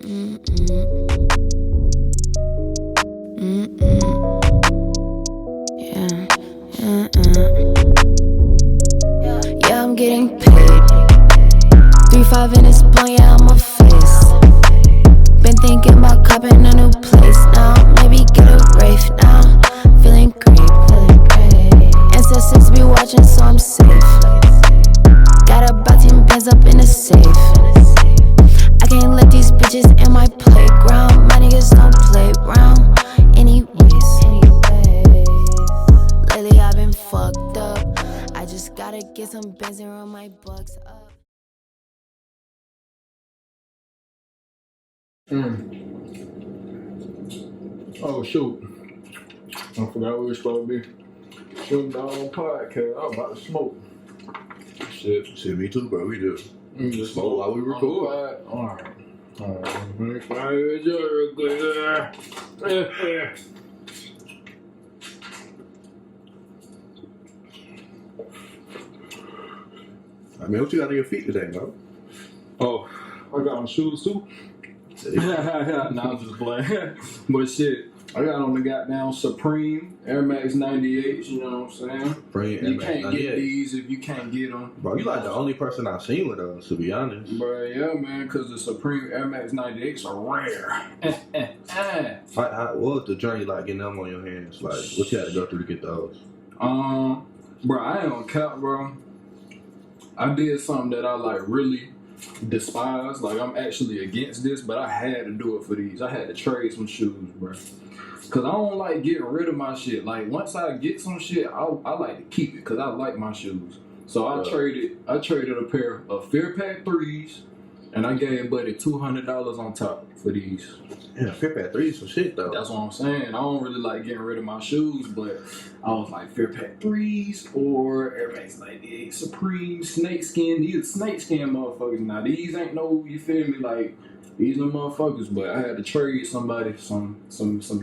Yeah, I'm getting paid. 3-5 in this blunt, yeah, I'm a face. Been thinking about copping a new place now. Maybe get a rave now. Feeling great. Ancestors be watching, so I'm safe. Got about 10 bands up in the safe. I can't let these bitches in my playground. My niggas don't play around. Anyways, lately I've been fucked up. I just gotta get some bands and run my bucks up. Oh shoot, I forgot we were supposed to be shooting down on podcast. I was about to smoke. Shit, me too, bro. We just smoke while we record. Alright. Let me find it real quick. I mean, what you got on your feet today, bro? Oh, I got on shoes too. Nah, I'm just playing. But shit, I got on the goddamn Supreme Air Max 98s, you know what I'm saying? Supreme You Air Max can't 98. get these if you can't get them. Bro, you like the only person I've seen with those, to be honest. Bro, yeah, man, because the Supreme Air Max 98s are rare. What was the journey like getting them on your hands? Like, what you had to go through to get those? Bro, I ain't gonna count, bro. I did something that I like really despise. Like, I'm actually against this, but I had to do it for these. I had to trade some shoes, bro. Cause I don't like getting rid of my shit. Like, once I get some shit, I like to keep it because I like my shoes. So I traded a pair of Fear Pack 3s, and I gave Buddy $200 on top for these. Yeah, Fear Pack 3 is some shit, though. That's what I'm saying. I don't really like getting rid of my shoes, but I was like Fear Pack 3s or Air Max 98 Supreme snakeskin. These are snakeskin motherfuckers. Now these ain't no, you feel me, like these are motherfuckers. But I had to trade somebody some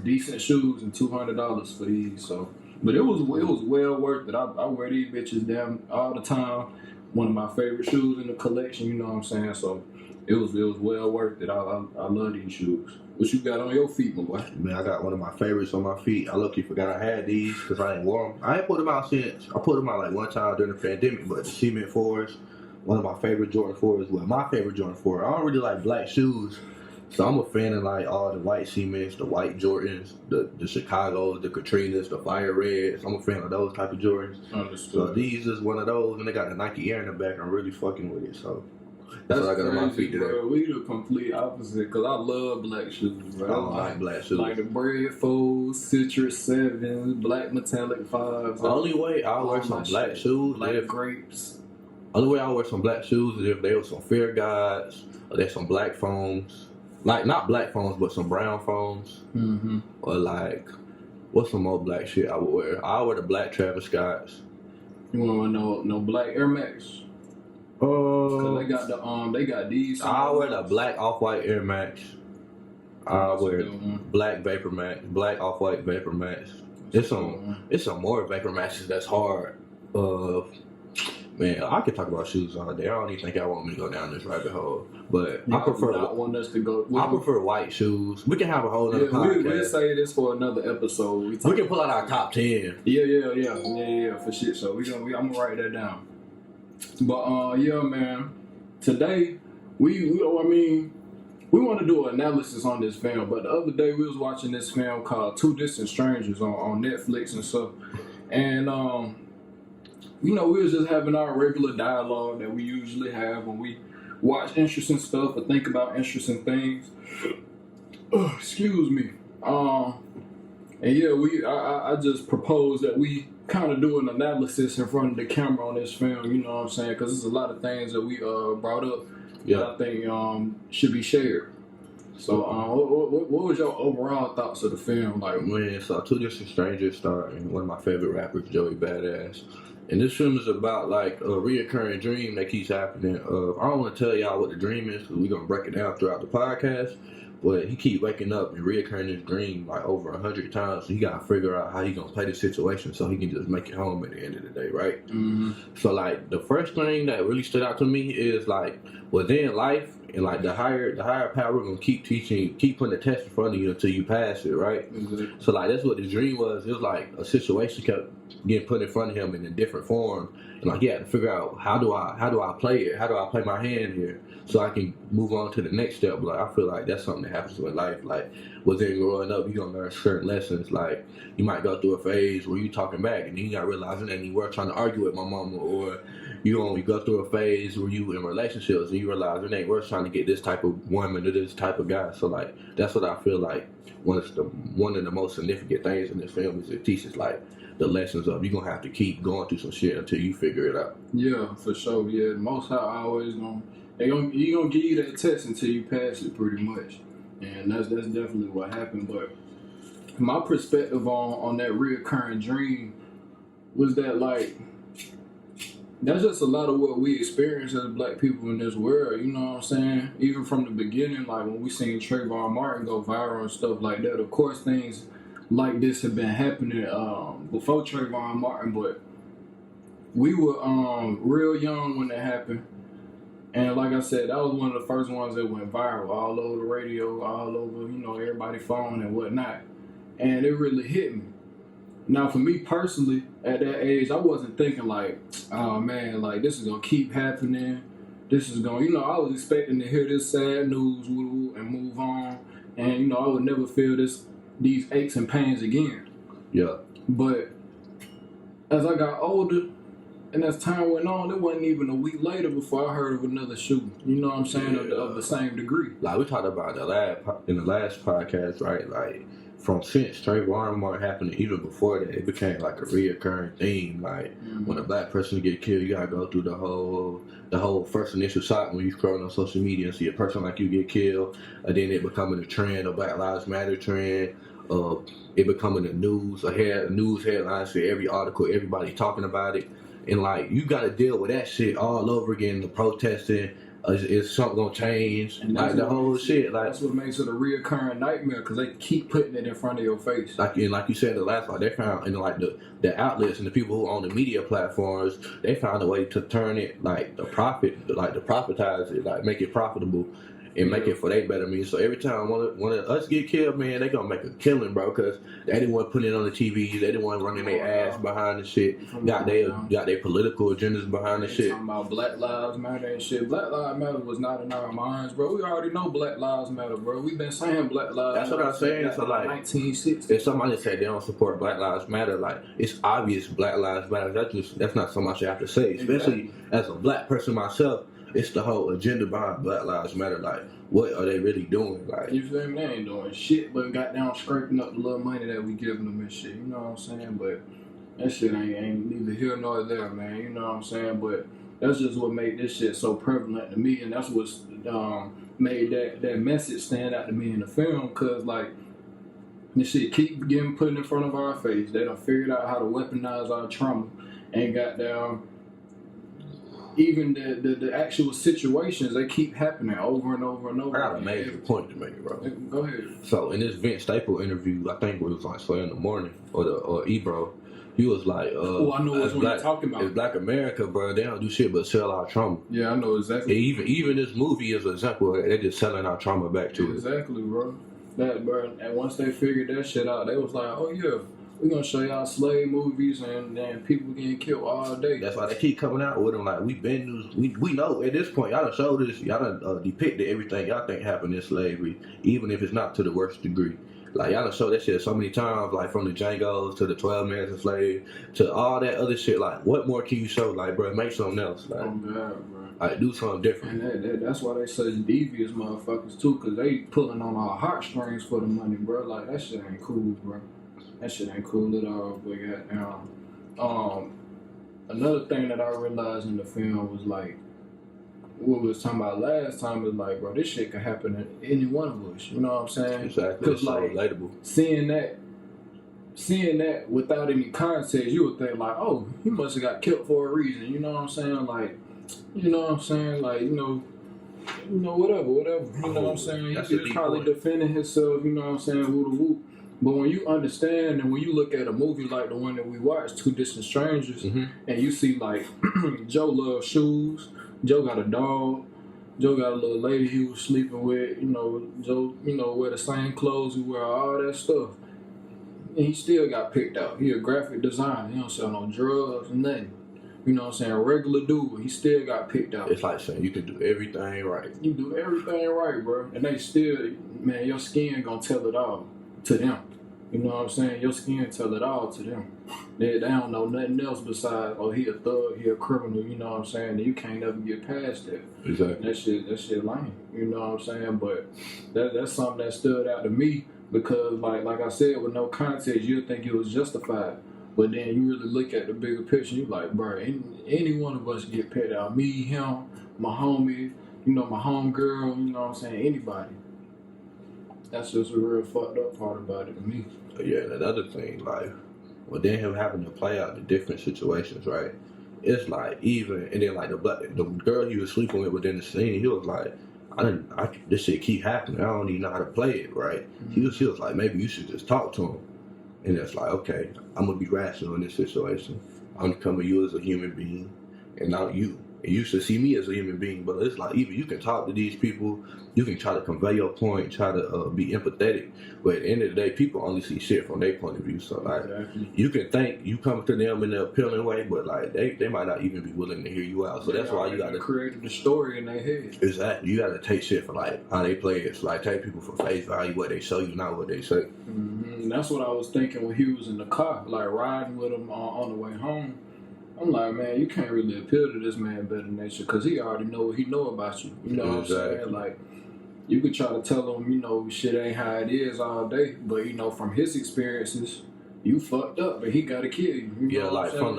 decent shoes and $200 for these. So, but it was well worth it. I wear these bitches down all the time. One of my favorite shoes in the collection. You know what I'm saying? So it was well worth it. I love these shoes. What you got on your feet, my boy? Man, I got one of my favorites on my feet. I low-key forgot I had these because I ain't wore them. I ain't put them out since. I put them out like one time during the pandemic, but the Cement 4s, one of my favorite Jordan 4s. Well, my favorite Jordan 4. I don't really like black shoes, so I'm a fan of like all the white Cements, the white Jordans, the Chicagos, the Katrinas, the Fire Reds. I'm a fan of those type of Jordans. Understood. So these is one of those, and they got the Nike Air in the back. I'm really fucking with it, so that's what I got on my feet today. Bro. We the complete opposite, because I love black shoes, bro. I don't like black shoes. Like the Bread 4s, Citrus 7s, black metallic 5s. The only way I'll wear some black shoes, like grapes. Only way I'll wear some black shoes is if they were some Fear Guides, or there's some black foams. Like, not black foams, but some brown foams. Mm-hmm. Or like, what's some more black shit I would wear? I'll wear the black Travis Scotts. You want to know no black Air Max? Cause they got these. I'll wear the black Off-White Air Max. I'll wear black Vapor Max, black Off-White Vapor Max. It's some more Vapor Maxes that's hard. Man, I could talk about shoes all day. I don't even think I want me to go down this rabbit hole. But I prefer. Want us to go. I prefer white shoes. We can have a whole other podcast. We'll say this for another episode. We can pull out our top 10. Yeah, for shit. So I'm gonna write that down. But yeah, man. Today we want to do an analysis on this film. But the other day we was watching this film called Two Distant Strangers on Netflix and stuff, and we was just having our regular dialogue that we usually have when we watch interesting stuff or think about interesting things. Excuse me. And yeah, I just proposed that we kind of do an analysis in front of the camera on this film. You know what I'm saying? Because there's a lot of things that we brought up that I think should be shared. So, what was your overall thoughts of the film? Like, man, so Two Distant Strangers starring one of my favorite rappers, Joey Badass. And this film is about like a reoccurring dream that keeps happening. I don't want to tell y'all what the dream is because we're gonna break it down throughout the podcast. But he keep waking up and reoccurring his dream like over 100 times. So he gotta figure out how he gonna play the situation so he can just make it home at the end of the day, right? Mm-hmm. So like the first thing that really stood out to me is like within life And like the higher power gonna keep putting the test in front of you until you pass it, right? Exactly. So like that's what the dream was. It was like a situation kept getting put in front of him in a different form, and like he had to figure out how do I play it? How do I play my hand here so I can move on to the next step? Like I feel like that's something that happens in life. Like within growing up, you're gonna learn certain lessons. Like you might go through a phase where you talking back, and then you gotta realize it ain't even worth trying to argue with my mama, or you go through a phase where you in relationships and you realize it ain't worth trying to get this type of woman or this type of guy. So like that's what I feel like one of the most significant things in this film is it teaches like the lessons of you're gonna have to keep going through some shit until you figure it out. Yeah, for sure. Yeah, most high always he gonna give you that test until you pass it, pretty much. And that's definitely what happened. But my perspective on that reoccurring dream was that like that's just a lot of what we experience as black people in this world, you know what I'm saying? Even from the beginning, like when we seen Trayvon Martin go viral and stuff like that, of course things like this have been happening before Trayvon Martin, but we were real young when that happened. And like I said, that was one of the first ones that went viral, all over the radio, all over, everybody's phone and whatnot. And it really hit me. Now, for me personally, at that age, I wasn't thinking like, oh man, like this is gonna keep happening. This is gonna, I was expecting to hear this sad news and move on, and I would never feel these aches and pains again. Yeah. But as I got older, and as time went on, it wasn't even a week later before I heard of another shooting. You know what I'm saying? Yeah. Of the same degree. Like we talked about in the last podcast, right? Like since Trayvon Martin happened, even before that, it became like a reoccurring theme. Like when a black person get killed, you gotta go through the whole first initial shock when you scrolling on social media and see a person like you get killed, and then it becoming a trend, a Black Lives Matter trend. It becoming the news, news headlines for every article, everybody talking about it, and like you gotta deal with that shit all over again. The protesting. Is something gonna change? And like the whole shit, like that's what makes it a reoccurring nightmare because they keep putting it in front of your face. Like you said, the last part they found, and like the outlets and the people who own the media platforms, they found a way to turn it like to profitize it, like make it profitable and make it for their betterment. So every time one of us get killed, man, they gonna make a killing, bro, because they didn't want putting it on the TV, they didn't want running their ass behind the shit, got their political agendas behind the shit. Talking about Black Lives Matter and shit. Black Lives Matter was not in our minds, bro. We already know Black Lives Matter, bro. We've been saying Black Lives Matter. That's what I'm saying. So like 1960. If somebody said they don't support Black Lives Matter, like it's obvious Black Lives Matter. That's not so much you have to say, especially as a black person myself. It's the whole agenda behind Black Lives Matter. Like, what are they really doing? Like, you feel me? They ain't doing shit but got down scraping up the little money that we giving them and shit. You know what I'm saying? But that shit ain't neither here nor there, man. You know what I'm saying? But that's just what made this shit so prevalent to me, and that's what's made that message stand out to me in the film. Cause like this shit keep getting put in front of our face. They done figured out how to weaponize our trauma and got down. Even the actual situations, they keep happening over and over and over. I got a major point to make, bro. Go ahead. So in this Vince Staples interview, I think it was like Sway in the Morning or Ebro, he was like, I know what you're talking about. It's Black America, bro. They don't do shit but sell our trauma. Yeah, I know exactly. Even this movie is an example. They're just selling our trauma back to it. Exactly, bro. That, bro. And once they figured that shit out, they was like, oh yeah, we're gonna show y'all slave movies and people getting killed all day. That's why they keep coming out with them. Like we know at this point, y'all done showed this, y'all done depicted everything y'all think happened in slavery, even if it's not to the worst degree. Like y'all done showed that shit so many times, like from the Django's to the 12 Men a Slave to all that other shit. Like what more can you show? Like bro, make something else. Like, oh God, bro. Like do something different. And that's why they such devious motherfuckers too, cause they pulling on our heartstrings for the money, bro. Like that shit ain't cool, bro. That shit ain't cool at all, but goddamn. Another thing that I realized in the film was like, what we was talking about last time was like, bro, this shit could happen to any one of us. You know what I'm saying? Exactly. It's so like, relatable. Seeing that without any context, you would think like, oh, he must have got killed for a reason. You know what I'm saying? Like, you know what I'm saying? Like, whatever. You know what I'm saying? He was probably defending himself. You know what I'm saying? Woo. But when you understand and when you look at a movie like the one that we watched, Two Distant Strangers, and you see like Joe loves shoes, Joe got a dog, Joe got a little lady he was sleeping with. Joe, wear the same clothes, he wear all that stuff. And he still got picked out. He a graphic designer. He don't sell no drugs, nothing. You know what I'm saying? A regular dude. He still got picked out. It's like saying you can do everything right. You do everything right, bro. And they still, man, your skin gonna tell it all to them. You know what I'm saying? Your skin tell it all to them. They don't know nothing else besides, oh, he a thug, he a criminal, you know what I'm saying? And you can't ever get past that. Exactly. That shit lame. You know what I'm saying? But that's something that stood out to me because, like I said, with no context, you'd think it was justified. But then you really look at the bigger picture, you like, bro, any one of us get picked out. Me, him, my homie, my homegirl, you know what I'm saying? Anybody. That's just a real fucked up part about it to me. Yeah, and another thing, like, well, then him having to play out the different situations, right? It's like even, and then like the girl he was sleeping with within the scene, he was like, this shit keep happening. I don't even know how to play it, right? Mm-hmm. He was like, maybe you should just talk to him. And it's like, okay, I'm gonna be rational in this situation. I'm coming to you as a human being, and not you. And you should see me as a human being. But it's like, even you can talk to these people, you can try to convey your point, try to be empathetic. But at the end of the day, people only see shit from their point of view. So like, exactly. You can think you come to them in an appealing way, but like they might not even be willing to hear you out. So that's why you gotta create the story in their head. Exactly. You gotta take shit for like how they play it. So like take people for face value, what they show you, not what they say. Mm-hmm. That's what I was thinking when he was in the car, like riding with him on the way home. I'm like, man, you can't really appeal to this man better nature because he already know what he know about you. You know what I'm saying? Like, you could try to tell him, shit ain't how it is all day, but from his experiences, you fucked up and he gotta kill you. You know like from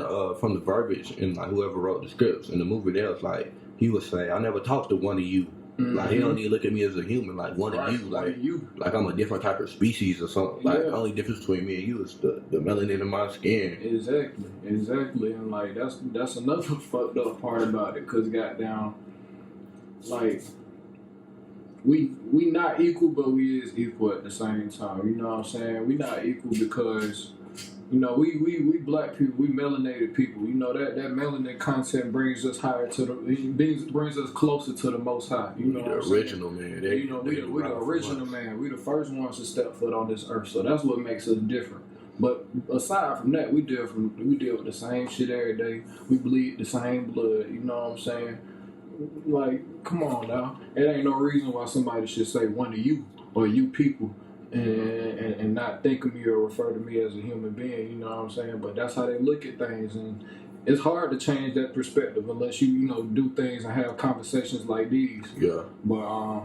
the verbiage and like whoever wrote the scripts in the movie, there was like he was saying, I never talked to one of you. Mm-hmm. Like he don't even look at me as a human, like one of you, like I'm a different type of species or something. Like the only difference between me and you is the melanin in my skin. Exactly, and like that's another fucked up part about it, cause goddamn, like we not equal, but we is equal at the same time. You know what I'm saying? We not equal because we black people, we melanated people. That melanin content brings us higher brings us closer to the Most High. You know what I'm original saying? Man. We the original man. We the first ones to step foot on this earth. So that's what makes us different. But aside from that, we deal with the same shit every day. We bleed the same blood. You know what I'm saying? Like, come on now. It ain't no reason why somebody should say one of you or you people. And not think of me or refer to me as a human being, you know what I'm saying? But that's how they look at things, and it's hard to change that perspective unless you do things and have conversations like these. Yeah. But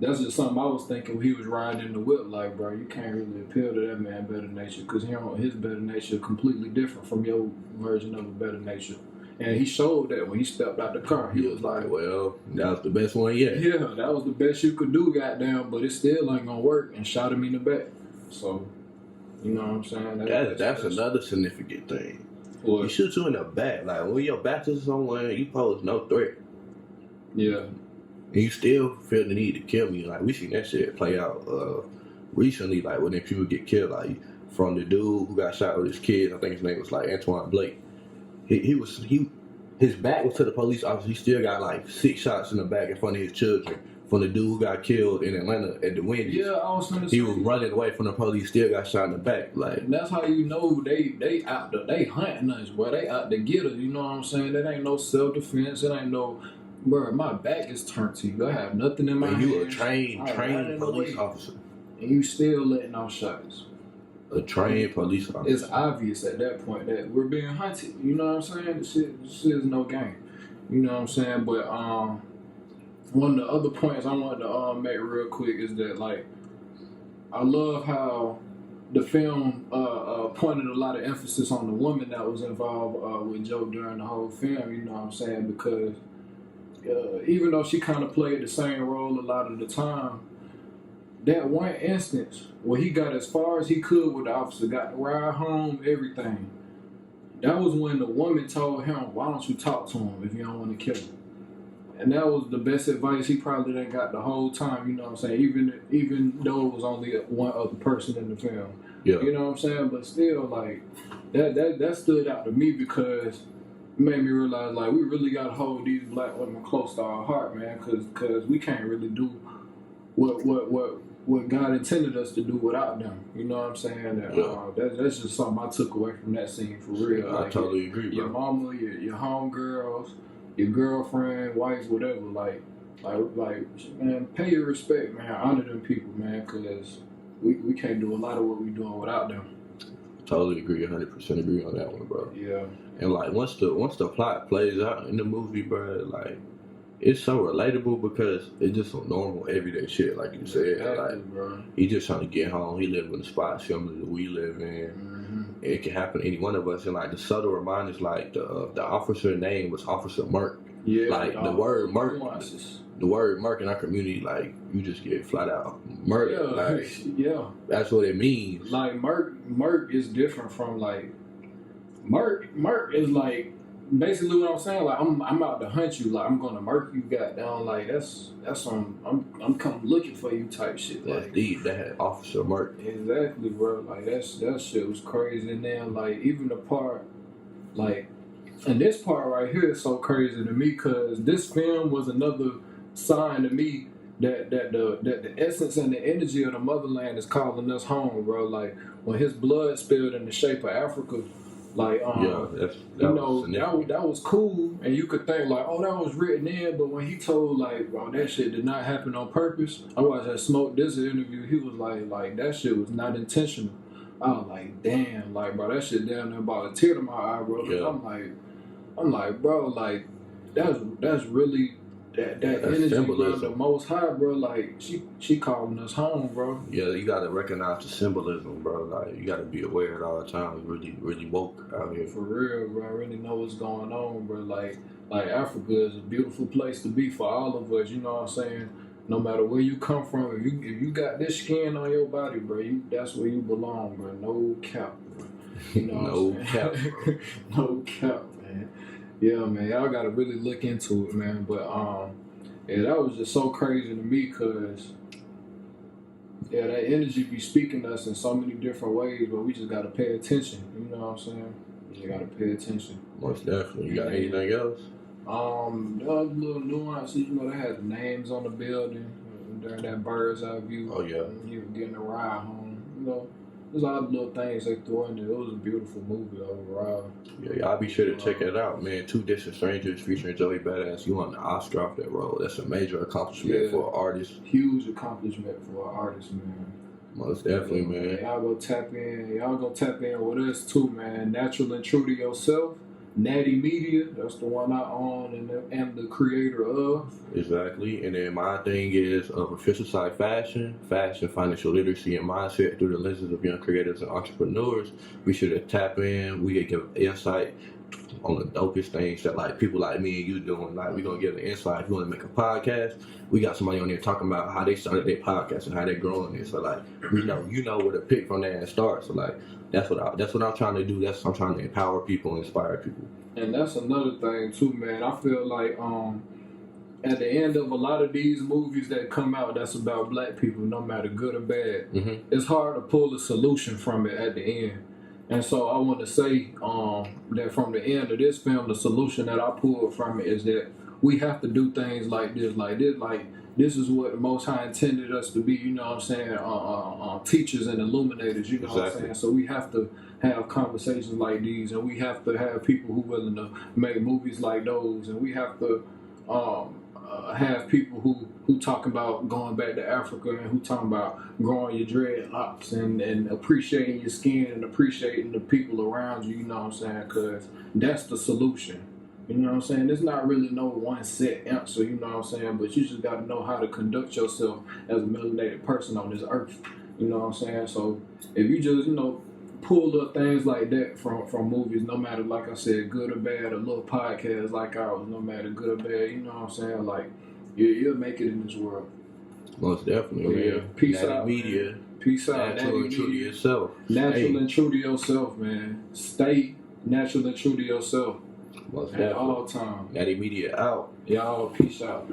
that's just something I was thinking when he was riding in the whip. Like, bro, you can't really appeal to that man better nature because his better nature completely different from your version of a better nature. And he showed that when he stepped out the car. He was like, well, that was the best one yet. Yeah, that was the best you could do, goddamn, but it still ain't gonna work, and shot him in the back. So, you know what I'm saying? That's another significant thing. What? He shoots you in the back. Like, when your back to someone, you pose no threat. Yeah. And you still feel the need to kill me. Like, we seen that shit play out recently, like, when people get killed, like, from the dude who got shot with his kids. I think his name was, like, Antoine Blake. His back was to the police officer. He still got like 6 shots in the back in front of his children. From the dude who got killed in Atlanta at the Wendy's. Yeah, I was gonna say. He was running away from the police, still got shot in the back. Like, and that's how you know they out there, they hunting us, boy. They out to get us. You know what I'm saying? That ain't no self defense. It ain't no, bro. My back is turned to you. I have nothing in my hand. You a trained police officer, and you still letting off shots. A trained police officer. It's obvious at that point that we're being hunted. You know what I'm saying? This shit is no game. You know what I'm saying? But one of the other points I wanted to make real quick is that, like, I love how the film pointed a lot of emphasis on the woman that was involved with Joe during the whole film. You know what I'm saying? Because even though she kind of played the same role a lot of the time, that one instance where he got as far as he could with the officer, got to ride home, everything, that was when the woman told him, why don't you talk to him if you don't want to kill him? And that was the best advice he probably done got the whole time, you know what I'm saying? Even though it was only one other person in the film. Yeah. You know what I'm saying? But still, like, that stood out to me because made me realize like we really gotta hold these black women close to our heart, man, cause we can't really do what God intended us to do without them. You know what I'm saying? And, that's just something I took away from that scene for real. I totally agree, bro. Your mama, your homegirls, your girlfriend, wife, whatever. Like, man, pay your respect, man. Honor them people, man, cause we can't do a lot of what we doing without them. Totally agree, 100% agree on that one, bro. Yeah. And like once the plot plays out in the movie, bro, like it's so relatable because it's just some normal everyday shit, like you said. Exactly, like bro. He just trying to get home. He live in a spot similar to we live in. Mm-hmm. It can happen to any one of us. And like the subtle reminders, like the officer name was Officer Merc. Yeah. Like the word Merc. The word Merc in our community, like you just get flat out murder. Yeah, like, yeah. That's what it means. Like Merc is different from like Merc is like basically what I'm saying. Like I'm out to hunt you. Like I'm gonna murk you. Goddamn. Like that's some I'm coming looking for you type shit. That's like deep. That had Officer Merc. Exactly, bro. Like that shit was crazy. And then like even the part like, and this part right here is so crazy to me because this film was another sign to me that the essence and the energy of the motherland is calling us home, bro. Like when his blood spilled in the shape of Africa, like that was cool, and you could think like, oh, that was written in, but when he told like, bro, that shit did not happen on purpose. I watched that Smoke This interview. He was like that shit was not intentional. I was like, damn, like bro, that shit down there about a tear to my eye, bro. Yeah. I'm like, bro, like that's really. That energy, bro, the Most High, bro, like, she calling us home, bro. Yeah, you gotta recognize the symbolism, bro. Like, you gotta be aware at all times. Really woke out here. For real, bro. I really know what's going on, bro. Like Africa is a beautiful place to be for all of us, you know what I'm saying? No matter where you come from, if you got this skin on your body, bro, that's where you belong, bro. No cap, bro. You know No cap, bro. No cap, man. Yeah, man, y'all gotta really look into it, man. But yeah, that was just so crazy to me, cause yeah, that energy be speaking to us in so many different ways, but we just gotta pay attention. You know what I'm saying? We just gotta pay attention. Most definitely. You got anything else? The other little nuances, you know, they had the names on the building during that bird's eye view. Oh yeah. You were getting a ride home, you know. There's a lot of little things they threw in there. It was a beautiful movie overall. Yeah, y'all be sure to check it out, man. Two Distant Strangers featuring Joey Badass. You won the Oscar off that role. That's a major accomplishment for an artist. Huge accomplishment for an artist, man. Most definitely, man. Y'all go tap in. Y'all go tap in with us too, man. Natural and True to Yourself. Natty Media, that's the one I own and am the creator of. Exactly. And then my thing is official side fashion, financial literacy, and mindset through the lenses of young creators and entrepreneurs. Be sure to tap in. We can give insight on the dopest things that like people like me and you doing. Like we're gonna give an insight. If you want to make a podcast, we got somebody on there talking about how they started their podcast and how they're growing it. So like you know where to pick from there and start. So like that's what I'm trying to do. I'm trying to empower people, inspire people. And that's another thing too, man. I feel like at the end of a lot of these movies that come out that's about black people, no matter good or bad, it's hard to pull a solution from it at the end. And so I want to say that from the end of this film, the solution that I pulled from it is that we have to do things like this. This is what the Most High intended us to be, you know what I'm saying, teachers and illuminators, you know what I'm saying? So we have to have conversations like these, and we have to have people who are willing to make movies like those, and we have to have people who talk about going back to Africa and who talking about growing your dreadlocks and appreciating your skin and appreciating the people around you, you know what I'm saying, because that's the solution. You know what I'm saying? There's not really no one set answer, you know what I'm saying? But you just got to know how to conduct yourself as a melanated person on this earth. You know what I'm saying? So if you just, pull little things like that from movies, no matter, like I said, good or bad, a little podcast like ours, no matter good or bad, you know what I'm saying? Like, you'll make it in this world. Most definitely, man. Peace Natty out, Media. Man. Peace out. Natural and true to yourself. Natural and true to yourself, man. Stay natural and true to yourself. Most at all times. Natty Media out. Y'all, peace out.